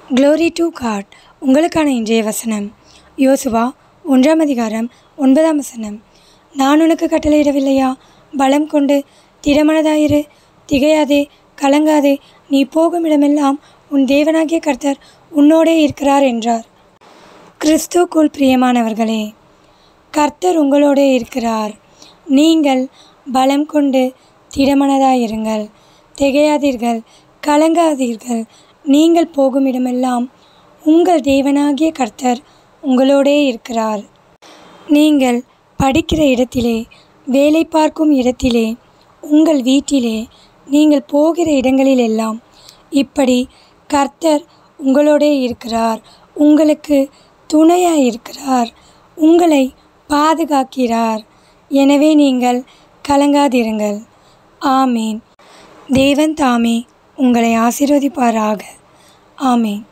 Glory to God. உங்களுக்கான இன்றைய வசனம் யோசுவா 1 அதிகாரம் 9 வசனம். நான் உனக்கு கட்டளையிடவில்லையா? பலம் கொண்டு திடமனதாயிரு, திகையாதே, கலங்காதே, நீ போகும் இடமெல்லாம் உன் தேவனாகிய கர்த்தர் உன்னோடே இருக்கிறார் என்றார். கிறிஸ்துவுக்குள் பிரியமானவர்களே, கர்த்தர் உங்களோடே இருக்கிறார். நீங்கள் பலம் கொண்டு திடமனதாயிருங்கள், திகையாதீர்கள், கலங்காதீர்கள். நீங்கள் போகும் இடமெல்லாம் உங்கள் தேவனாகிய கர்த்தர் உங்களோடே இருக்கிறார். நீங்கள் படிக்கிற இடத்திலே, வேலை பார்க்கும் இடத்திலே, உங்கள் வீட்டிலே, நீங்கள் போகிற இடங்களிலெல்லாம் இப்படி கர்த்தர் உங்களோடே இருக்கிறார். உங்களுக்கு துணையாயிருக்கிறார். உங்களை பாதுகாக்கிறார். எனவே நீங்கள் கலங்காதிருங்கள். ஆமேன். தேவன் தாமே உங்களை ஆசீர்வதிப்பாராக. ஆமேன்.